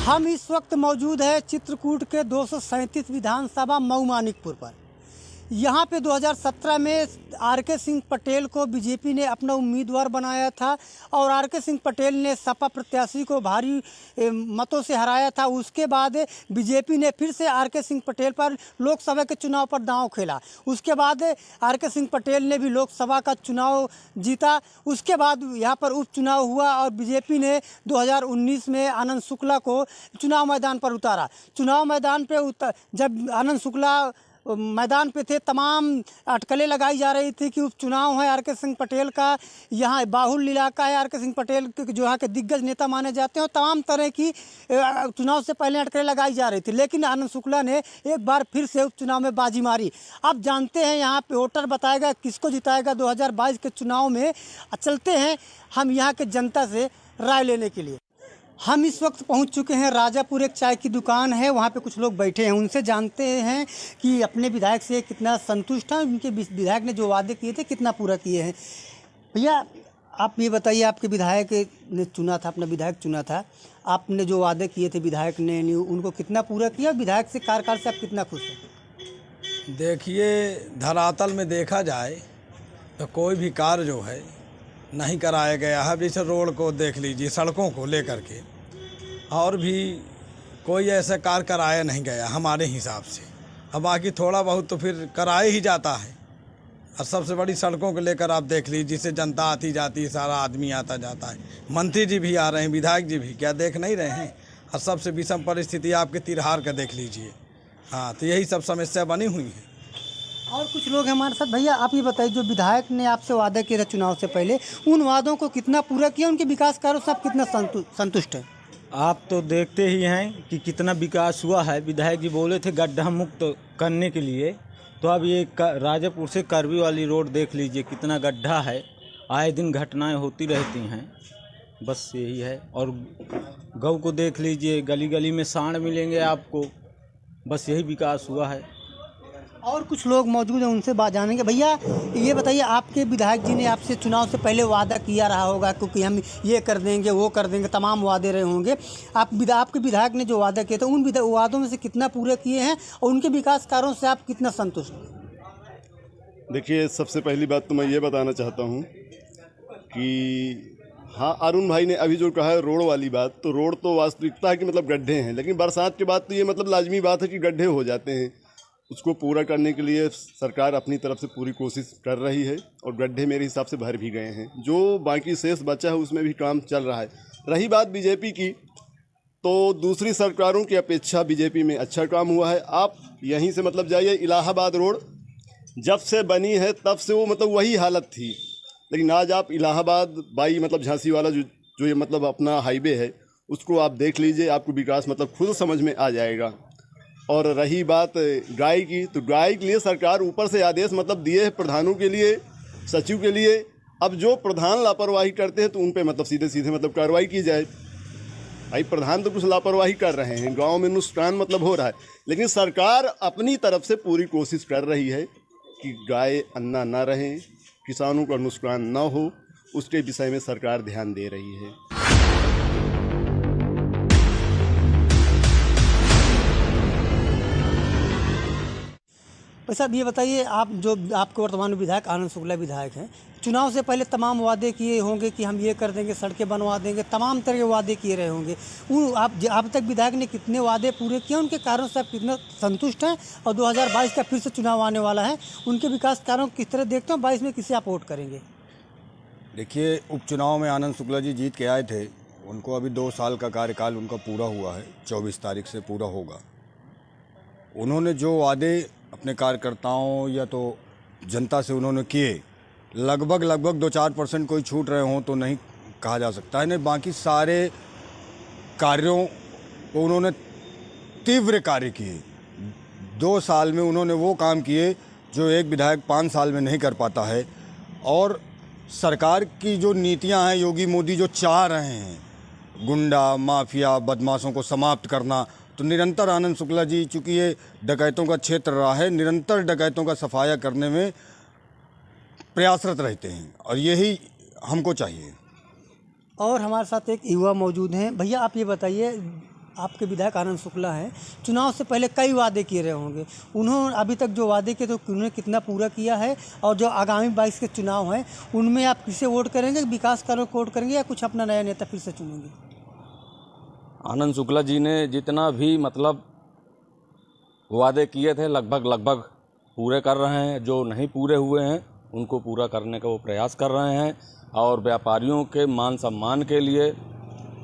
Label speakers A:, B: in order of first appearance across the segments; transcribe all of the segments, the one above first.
A: हम इस वक्त मौजूद है चित्रकूट के 237 विधानसभा मऊ मानिकपुर पर। यहाँ पे 2017 में आर.के. सिंह पटेल को बीजेपी ने अपना उम्मीदवार बनाया था और आर.के. सिंह पटेल ने सपा प्रत्याशी को भारी मतों से हराया था। उसके बाद बीजेपी ने फिर से आर.के. सिंह पटेल पर लोकसभा के चुनाव पर दांव खेला। उसके बाद आर.के. सिंह पटेल ने भी लोकसभा का चुनाव जीता। उसके बाद यहाँ पर उपचुनाव हुआ और बीजेपी ने 2019 में आनंद शुक्ला को चुनाव मैदान पर उतारा। चुनाव मैदान पर जब आनंद शुक्ला मैदान पे थे, तमाम अटकलें लगाई जा रही थी कि उपचुनाव है आर.के. सिंह पटेल का, यहाँ बाहुल्य इलाका है, आर.के. सिंह पटेल जो यहाँ के दिग्गज नेता माने जाते हैं और तमाम तरह की चुनाव से पहले अटकलें लगाई जा रही थी। लेकिन आनंद शुक्ला ने एक बार फिर से उपचुनाव में बाजी मारी। अब जानते हैं यहाँ पे वोटर बताएगा किसको जिताएगा 2022 के चुनाव में। चलते हैं हम यहाँ के जनता से राय लेने के लिए। हम इस वक्त पहुंच चुके हैं राजापुर, एक चाय की दुकान है, वहां पे कुछ लोग बैठे हैं। उनसे जानते हैं कि अपने विधायक से कितना संतुष्ट हैं, उनके विधायक ने जो वादे किए थे कितना पूरा किए हैं। भैया आप ये बताइए, आपके विधायक ने चुना था, अपना विधायक चुना था, आपने जो वादे किए थे विधायक ने उनको कितना पूरा किया? विधायक से कार्यकाल से आप कितना खुश हैं?
B: देखिए, धरातल में देखा जाए तो कोई भी कार्य जो है नहीं कराया गया है। जैसे रोड को देख लीजिए, सड़कों को लेकर के, और भी कोई ऐसा कार्य कराया नहीं गया हमारे हिसाब से। अब बाकी थोड़ा बहुत तो फिर कराया ही जाता है। और सबसे बड़ी सड़कों को लेकर आप देख लीजिए, जिससे जनता आती जाती है, सारा आदमी आता जाता है। मंत्री जी भी आ रहे हैं, विधायक जी भी, क्या देख नहीं रहे हैं? और सबसे विषम परिस्थिति आपके तिरहार का देख लीजिए। हाँ, तो यही सब समस्या बनी हुई है।
A: और कुछ लोग हैं हमारे साथ। भैया आप ये बताइए, जो विधायक ने आपसे वादा किया था चुनाव से पहले, उन वादों को कितना पूरा किया? उनके विकास कार्यों से आप कितना संतुष्ट हैं?
C: आप तो देखते ही हैं कि कितना विकास हुआ है। विधायक जी बोले थे गड्ढा मुक्त करने के लिए, तो अब ये राजापुर से करवी वाली रोड देख लीजिए, कितना गड्ढा है। आए दिन घटनाएं होती रहती हैं, बस यही है। और गौ को देख लीजिए, गली गली में सांड मिलेंगे आपको, बस यही विकास हुआ है।
A: और कुछ लोग मौजूद हैं, उनसे बात जानेंगे। भैया ये बताइए, आपके विधायक जी ने आपसे चुनाव से पहले वादा किया रहा होगा क्योंकि हम ये कर देंगे, वो कर देंगे, तमाम वादे रहे होंगे। आपके विधायक ने जो वादा किए थे उन वादों में से कितना पूरे किए हैं और उनके विकास कार्यों से आप कितना संतुष्ट हैं?
D: देखिए, सबसे पहली बात तो मैं ये बताना चाहता हूँ कि हाँ, अरुण भाई ने अभी जो कहा है रोड वाली बात, तो रोड तो वास्तविकता है कि मतलब गड्ढे हैं, लेकिन बरसात के बाद तो ये मतलब लाजमी बात है कि गड्ढे हो जाते हैं। उसको पूरा करने के लिए सरकार अपनी तरफ से पूरी कोशिश कर रही है और गड्ढे मेरे हिसाब से भर भी गए हैं। जो बाकी शेष बचा है उसमें भी काम चल रहा है। रही बात बीजेपी की, तो दूसरी सरकारों की अपेक्षा बीजेपी में अच्छा काम हुआ है। आप यहीं से मतलब जाइए, इलाहाबाद रोड जब से बनी है तब से वो मतलब वही हालत थी, लेकिन आज आप इलाहाबाद बाई मतलब झांसी वाला जो ये मतलब अपना हाईवे है, उसको आप देख लीजिए, आपको विकास मतलब खुद समझ में आ जाएगा। और रही बात गाय की, तो गाय के लिए सरकार ऊपर से आदेश मतलब दिए हैं प्रधानों के लिए, सचिव के लिए। अब जो प्रधान लापरवाही करते हैं तो उन पे मतलब सीधे सीधे मतलब कार्रवाई की जाए। भाई प्रधान तो कुछ लापरवाही कर रहे हैं, गांव में नुकसान मतलब हो रहा है, लेकिन सरकार अपनी तरफ से पूरी कोशिश कर रही है कि गाय अन्ना ना रहें, किसानों का नुकसान ना हो, उसके विषय में सरकार ध्यान दे रही है।
A: भाई साहब ये बताइए, आप जो आपके वर्तमान विधायक आनंद शुक्ला विधायक हैं, चुनाव से पहले तमाम वादे किए होंगे कि हम ये कर देंगे, सड़कें बनवा देंगे, तमाम तरह के वादे किए रहे होंगे। आप तक विधायक ने कितने वादे पूरे किए? उनके कार्यों से आप कितना संतुष्ट हैं? और 2022 का फिर से चुनाव आने वाला है, उनके विकास कार्यों को किस तरह देखते हैं? 22 में किसे आप वोट करेंगे?
E: देखिए, उपचुनाव में आनंद शुक्ला जी जीत के आए थे। उनको अभी 2 साल का कार्यकाल उनका पूरा हुआ है, 24 तारीख से पूरा होगा। उन्होंने जो वादे अपने कार्यकर्ताओं या तो जनता से उन्होंने किए, लगभग 2-4% कोई छूट रहे हों तो नहीं कहा जा सकता है। नहीं, बाकी सारे कार्यों को उन्होंने तीव्र कार्य किए। 2 साल में उन्होंने वो काम किए जो एक विधायक 5 साल में नहीं कर पाता है। और सरकार की जो नीतियां हैं, योगी मोदी जो चाह रहे हैं, गुंडा माफिया बदमाशों को समाप्त करना, तो निरंतर आनंद शुक्ला जी, चूँकि ये डकैतों का क्षेत्र रहा है, निरंतर डकैतों का सफाया करने में प्रयासरत रहते हैं और यही हमको चाहिए।
A: और हमारे साथ एक युवा मौजूद हैं। भैया आप ये बताइए, आपके विधायक आनंद शुक्ला हैं, चुनाव से पहले कई वादे किए रहे होंगे। उन्होंने अभी तक जो वादे किए तो उन्होंने कितना पूरा किया है, और जो आगामी 22 के चुनाव हैं उनमें आप किसे वोट करेंगे? विकास कार्यों को वोट करेंगे या कुछ अपना नया नेता फिर से चुनेंगे?
F: आनंद शुक्ला जी ने जितना भी मतलब वादे किए थे लगभग पूरे कर रहे हैं। जो नहीं पूरे हुए हैं उनको पूरा करने का वो प्रयास कर रहे हैं, और व्यापारियों के मान सम्मान के लिए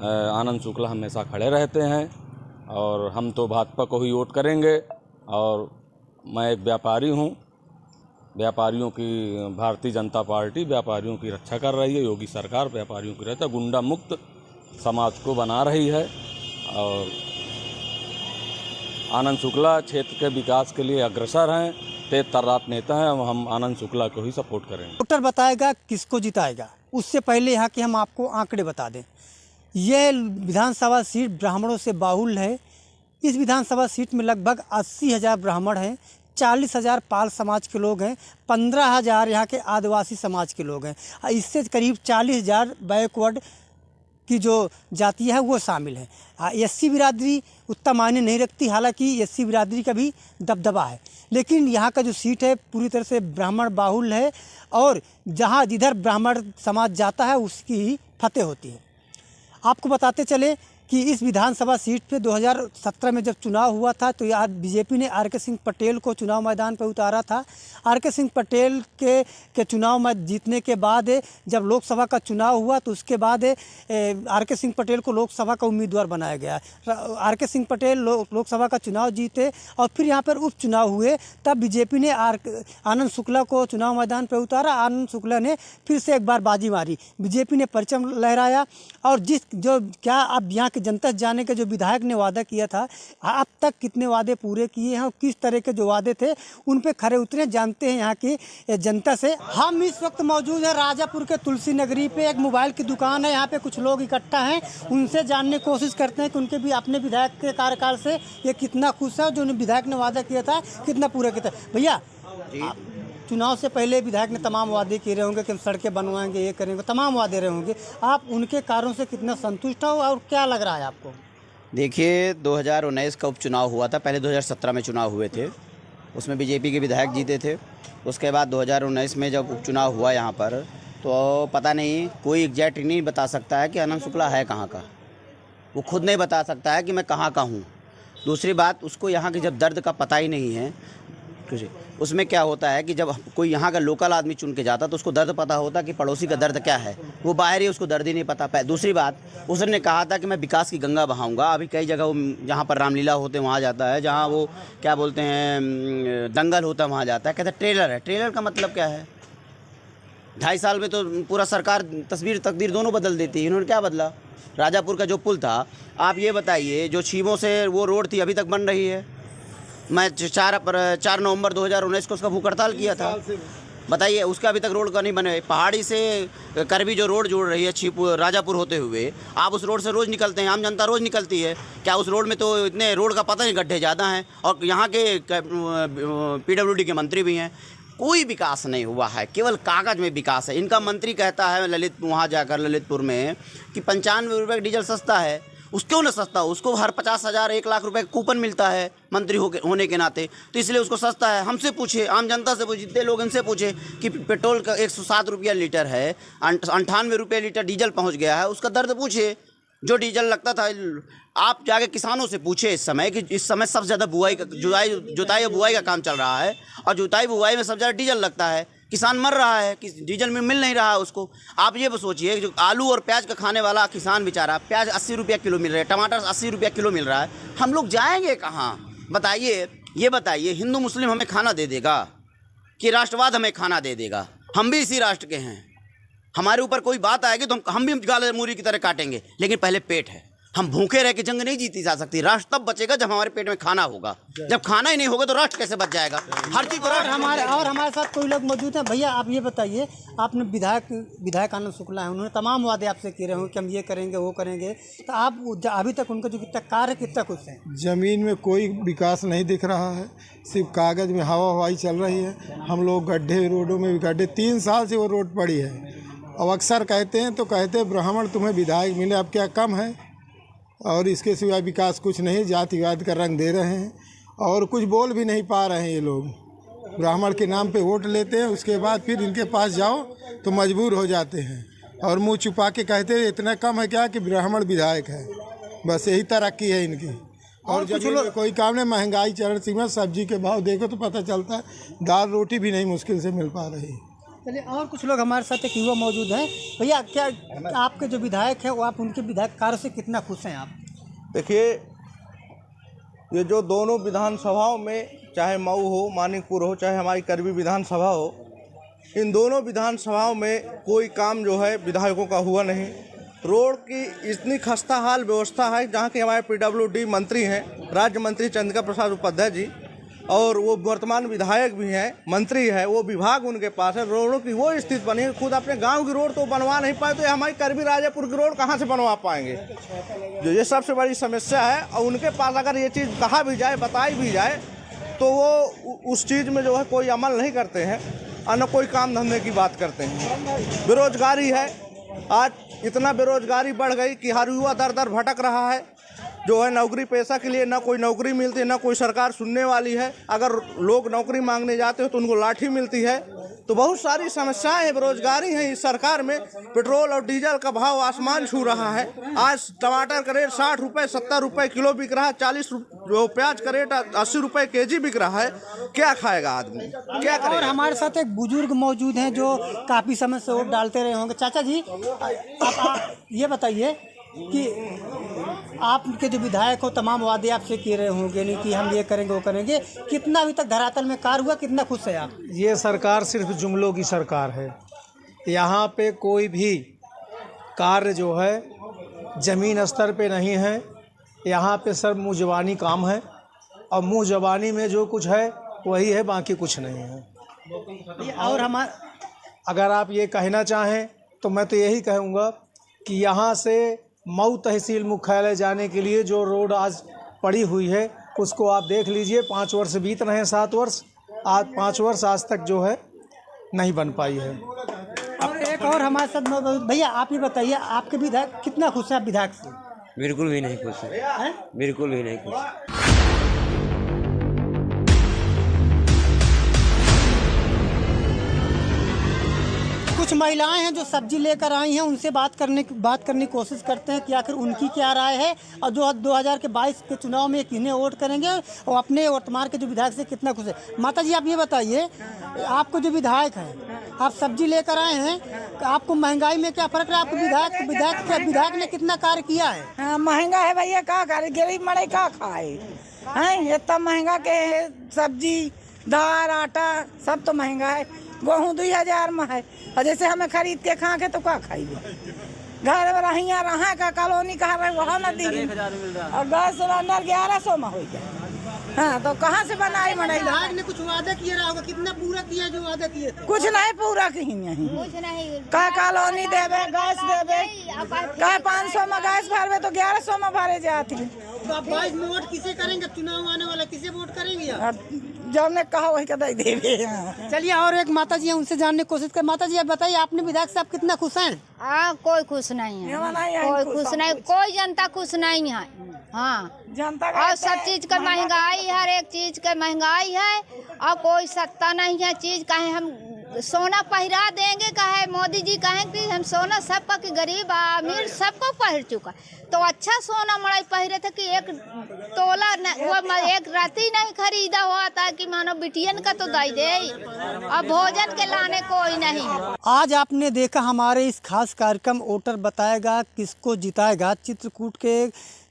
F: आनंद शुक्ला हमेशा खड़े रहते हैं। और हम तो भाजपा को ही वोट करेंगे। और मैं एक व्यापारी हूँ, व्यापारियों की भारतीय जनता पार्टी व्यापारियों की रक्षा कर रही है। योगी सरकार व्यापारियों की रहता गुंडा मुक्त समाज को बना रही है, और आनंद शुक्ला क्षेत्र के विकास के लिए अग्रसर हैं, तेज तर्रार नेता हैं। हम आनंद शुक्ला को ही सपोर्ट करेंगे।
A: डॉक्टर बताएगा किसको जिताएगा, उससे पहले यहाँ के हम आपको आंकड़े बता दें। यह विधानसभा सीट ब्राह्मणों से बाहुल है। इस विधानसभा सीट में लगभग 80,000 ब्राह्मण हैं, 40,000 पाल समाज के लोग हैं, 15,000 यहाँ के आदिवासी समाज के लोग हैं। इससे करीब 40,000 बैकवर्ड की जो जातियाँ हैं वो शामिल हैं। एससी बिरादरी उतना मायने नहीं रखती, हालांकि एससी बिरादरी का भी दबदबा है, लेकिन यहाँ का जो सीट है पूरी तरह से ब्राह्मण बाहुल है, और जहाँ जिधर ब्राह्मण समाज जाता है उसकी ही फतेह होती है। आपको बताते चले कि इस विधानसभा सीट पे 2017 में जब चुनाव हुआ था तो यहाँ बीजेपी ने आर के सिंह पटेल को चुनाव मैदान पर उतारा था। आर के सिंह पटेल के चुनाव में जीतने के बाद जब लोकसभा का चुनाव हुआ तो उसके बाद आर के सिंह पटेल को लोकसभा का उम्मीदवार बनाया गया। आर के सिंह पटेल लोकसभा का चुनाव जीते और फिर यहाँ पर उपचुनाव हुए, तब बीजेपी ने आनंद शुक्ला को चुनाव मैदान पर उतारा। आनंद शुक्ला ने फिर से एक बार बाजी मारी, बीजेपी ने परचम लहराया, और क्या अब यहाँ के जनता जाने के जो विधायक ने वादा किया था, अब तक कितने वादे पूरे किए हैं और किस तरह के जो वादे थे उन पे खरे उतरे, जानते हैं यहाँ की जनता से। हम इस वक्त मौजूद हैं राजापुर के तुलसी नगरी पे। एक मोबाइल की दुकान है, यहाँ पे कुछ लोग इकट्ठा हैं, उनसे जानने की कोशिश करते हैं कि उनके भी अपने विधायक के कार्यकाल से ये कितना खुश है, जो विधायक ने वादा किया था कितना पूरा किया था। भैया, चुनाव से पहले विधायक ने तमाम वादे किए रहे होंगे कि हम सड़कें बनवाएंगे, ये करेंगे, तमाम वादे रहे होंगे, आप उनके कार्यों से कितना संतुष्ट हो और क्या लग रहा है आपको?
G: देखिए, 2019 का उपचुनाव हुआ था, पहले 2017 में चुनाव हुए थे, उसमें बीजेपी के विधायक जीते थे। उसके बाद 2019 में जब उपचुनाव हुआ यहाँ पर, तो पता नहीं, कोई एग्जैक्ट नहीं बता सकता है कि आनंद शुक्ला है कहाँ का। वो खुद नहीं बता सकता है कि मैं कहाँ का हूँ। दूसरी बात, उसको यहाँ के जब दर्द का पता ही नहीं है, उसमें क्या होता है कि जब कोई यहाँ का लोकल आदमी चुन के जाता तो उसको दर्द पता होता कि पड़ोसी का दर्द क्या है। वो बाहर ही, उसको दर्द ही नहीं पता। दूसरी बात, उसने कहा था कि मैं विकास की गंगा बहाऊंगा। अभी कई जगह वो जहाँ पर रामलीला होते वहाँ जाता है, जहाँ वो क्या बोलते हैं दंगल होता है वहाँ जाता है, कहता है ट्रेलर है। ट्रेलर का मतलब क्या है? 2.5 साल में तो पूरा सरकार तस्वीर तकदीर दोनों बदल देती है। इन्होंने क्या बदला? राजापुर का जो पुल था, आप ये बताइए, जो छीमों से वो रोड थी अभी तक बन रही है। मैं 4 नवंबर 2019 को उसका भूख हड़ताल किया था, बताइए, उसका अभी तक रोड का नहीं बने। पहाड़ी से करबी जो रोड जोड़ रही है राजापुर होते हुए, आप उस रोड से रोज़ निकलते हैं, आम जनता रोज़ निकलती है। क्या उस रोड में तो इतने रोड का पता नहीं, गड्ढे ज़्यादा हैं, और यहाँ के PWD के मंत्री भी हैं। कोई विकास नहीं हुआ है, केवल कागज़ में विकास है। इनका मंत्री कहता है वहाँ जाकर ललितपुर में कि 95 रुपये डीजल सस्ता है। उसको न सस्ता हो, उसको हर 50,000 1 लाख रुपए का कूपन मिलता है मंत्री होने के नाते, तो इसलिए उसको सस्ता है। हमसे पूछे, आम जनता से पूछे, जितने लोग इनसे पूछे कि पेट्रोल का 107 रुपया लीटर है, 98 रुपये लीटर डीजल पहुंच गया है, उसका दर्द पूछे। जो डीजल लगता था, आप जाके किसानों से पूछे इस समय, कि इस समय सबसे ज़्यादा जुताई और बुआई का काम चल रहा है, और जुताई बुआई में सबसे ज़्यादा डीजल लगता है। किसान मर रहा है कि डीजल में मिल नहीं रहा है उसको। आप ये सोचिए, जो आलू और प्याज का खाने वाला किसान बेचारा, प्याज 80 रुपया किलो मिल रहा है, टमाटर 80 रुपया किलो मिल रहा है, हम लोग जाएंगे कहाँ? बताइए, ये बताइए, हिंदू मुस्लिम हमें खाना दे देगा कि राष्ट्रवाद हमें खाना दे देगा? हम भी इसी राष्ट्र के हैं, हमारे ऊपर कोई बात आएगी तो हम भी गाले मूरी की तरह काटेंगे, लेकिन पहले पेट है। हम भूखे रह के जंग नहीं जीती जा सकती। राष्ट्र तब बचेगा जब हमारे पेट में खाना होगा। जब खाना ही नहीं होगा तो राष्ट्र कैसे बच जाएगा? हर चीज़
A: हमारे साथ कोई लोग मौजूद हैं। भैया, आप ये बताइए, आपने विधायक आनंद शुक्ला है, उन्होंने तमाम वादे आपसे किए रहे होंगे कि हम ये करेंगे, वो करेंगे, तो आप अभी तक उनका जो कितना कार्य कितना कुछ है?
H: ज़मीन में कोई विकास नहीं दिख रहा है, सिर्फ कागज़ में हवा हवाई चल रही है। हम लोग गड्ढे, रोडों में भी गड्ढे, 3 साल से वो रोड पड़ी है। अब अक्सर कहते हैं तो कहते हैं ब्राह्मण तुम्हें विधायक मिले, अब क्या कम है? और इसके सिवा विकास कुछ नहीं, जातिवाद का रंग दे रहे हैं और कुछ बोल भी नहीं पा रहे हैं। ये लोग ब्राह्मण के नाम पे वोट लेते हैं, उसके बाद फिर इनके पास जाओ तो मजबूर हो जाते हैं और मुंह छुपा के कहते हैं इतना कम है क्या कि ब्राह्मण विधायक है। बस यही तरक्की है इनकी। और जब कोई काम नहीं, महंगाई चरण सीमा, सब्जी के भाव देखो तो पता चलता है, दाल रोटी भी नहीं मुश्किल से मिल पा रही।
A: चलिए, और कुछ लोग हमारे साथ एक युवा मौजूद हैं। भैया, क्या आपके जो विधायक हैं वो आप उनके विधायक कार्य से कितना खुश हैं आप?
I: देखिए, ये जो दोनों विधानसभाओं में, चाहे मऊ हो, मानिकपुर हो, चाहे हमारी करवी विधानसभा हो, इन दोनों विधानसभाओं में कोई काम जो है विधायकों का हुआ नहीं। रोड की इतनी खस्ता हाल व्यवस्था है, जहाँ के हमारे PWD मंत्री हैं, राज्य मंत्री चंद्रिका प्रसाद उपाध्याय जी, और वो वर्तमान विधायक भी हैं, मंत्री है, वो विभाग उनके पास है। रोडों की वो स्थिति बनी है, खुद अपने गांव की रोड तो बनवा नहीं पाए, तो ये हमारी करवी राजापुर की रोड कहाँ से बनवा पाएंगे? जो ये सबसे बड़ी समस्या है। और उनके पास अगर ये चीज़ कहा भी जाए, बताई भी जाए, तो वो उस चीज़ में जो है कोई अमल नहीं करते हैं और न कोई काम धंधे की बात करते हैं। बेरोजगारी है, आज इतना बेरोजगारी बढ़ गई कि हर युवा दर दर भटक रहा है। जो है नौकरी पेशा के लिए ना कोई नौकरी मिलती है, ना कोई सरकार सुनने वाली है। अगर लोग नौकरी मांगने जाते हो तो उनको लाठी मिलती है। तो बहुत सारी समस्याएं हैं, बेरोजगारी है इस सरकार में। पेट्रोल और डीजल का भाव आसमान छू रहा है। आज टमाटर का रेट 60 रुपये 70 रुपये किलो बिक रहा है, 40 प्याज का रेट 80 रुपये केजी बिक रहा है। क्या खाएगा आदमी, क्या करेगा?
A: और हमारे साथ एक बुजुर्ग मौजूद हैं जो काफ़ी समय से वोट डालते रहे होंगे। चाचा जी, आप ये बताइए कि आपके जो विधायक हो तमाम वादे आपसे किए रहे होंगे, नहीं कि हम ये करेंगे वो करेंगे, कितना अभी तक धरातल में कार्य हुआ, कितना खुश है आप?
J: ये सरकार सिर्फ जुमलों की सरकार है। यहाँ पे कोई भी कार्य जो है ज़मीन स्तर पे नहीं है। यहाँ पे सब मुँह ज़बानी काम है और मुँह ज़बानी में जो कुछ है वही है, बाकी कुछ नहीं है।
A: और
J: अगर आप ये कहना चाहें तो मैं तो यही कहूँगा कि यहाँ से मऊ तहसील मुख्यालय जाने के लिए जो रोड आज पड़ी हुई है उसको आप देख लीजिए। 5 वर्ष बीत रहे हैं, 7 वर्ष, आज 5 वर्ष आज तक जो है नहीं बन पाई है।
A: और एक और हमारे साथ भैया, आप ये बताइए, आपके विधायक कितना खुश है आप विधायक से?
K: बिल्कुल भी नहीं खुश है, बिल्कुल भी नहीं खुश।
A: कुछ महिलाएं हैं जो सब्जी लेकर आई हैं, उनसे बात करने की कोशिश करते हैं कि आखिर उनकी क्या राय है और जो 2022 के चुनाव में किन्हें वोट करेंगे और अपने वर्तमान के जो विधायक से कितना खुश है। माता जी, आप ये बताइए, आपको जो विधायक हैं, आप सब्जी लेकर आए हैं, आपको महंगाई में क्या फर्क है? आपको विधायक ने कितना कार्य किया है?
L: हाँ, महंगा है भैया, क्या करे, गरीब मरे क्या खाए हैं? इतना महंगा के सब्जी दाल आटा सब तो महंगा है। गेहूँ 2000 में है और जैसे हमें खरीद के खा के तो क्या खाइए? घर में रहा का कॉलोनी कहा रहे वहाँ न दी और गैस सिलेंडर 1100 में हो गया। हाँ, तो कहाँ से बनाई
A: विधायक ने कुछ वादा किया रहा होगा, कितना पूरा किया जो वादा किए थे?
L: कुछ नहीं पूरा कहीं नहीं। का कॉलोनी देवे, गैस देवे, का 500 में गैस भरवे तो 1100 में भरे जाती।
A: तो आप 22 में वोट किसे करेंगे? चुनाव आने वाला, किसे वोट करेंगे आप?
L: जो हमने कहा वही का दे देवे।
A: चलिए, और एक माता जी है, उनसे जानने की कोशिश कर। माता जी, आप बताइए, आपने विधायक से आप कितना खुश हैं?
M: कोई खुश नहीं है, कोई खुश नहीं, कोई जनता खुश नहीं है। हाँ,
L: जनता
M: और सब चीज का महंगाई, हर एक चीज का महंगाई है और कोई सत्ता नहीं है। चीज कहे हम सोना पहिरा देंगे, कहे मोदी जी कहें कि हम सोना सबका, कि गरीब अमीर सबको पहिर चुका। तो अच्छा सोना मड़ाई पहिरे थे कि एक तोला वो एक राती नहीं खरीदा हुआ था कि मानो बिटियन का तो दे दे, अब भोजन के लाने कोई नहीं।
A: आज आपने देखा हमारे इस खास कार्यक्रम वोटर बताएगा किसको जिताएगा, चित्रकूट के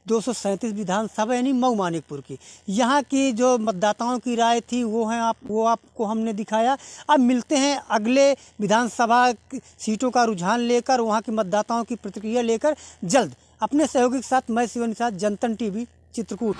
A: 237 विधानसभा यानी मऊ मानिकपुर की। यहाँ की जो मतदाताओं की राय थी वो आपको हमने दिखाया। अब मिलते हैं अगले विधानसभा सीटों का रुझान लेकर, वहाँ के मतदाताओं की प्रतिक्रिया लेकर जल्द। अपने सहयोगी के साथ मैं शिवन निषाद, जनतन टीवी, चित्रकूट।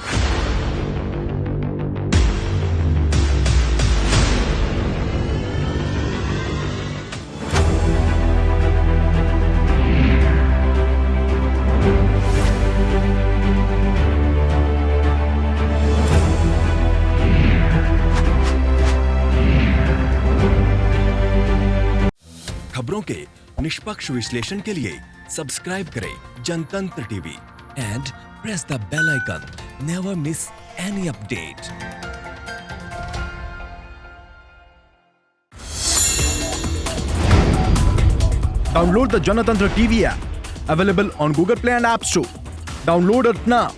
N: खबरों के निष्पक्ष विश्लेषण के लिए सब्सक्राइब करें जनतंत्र TV. and press the bell icon. Never miss any update.
O: Download the Janatantra TV app, available on Google Play and App Store. Download it now.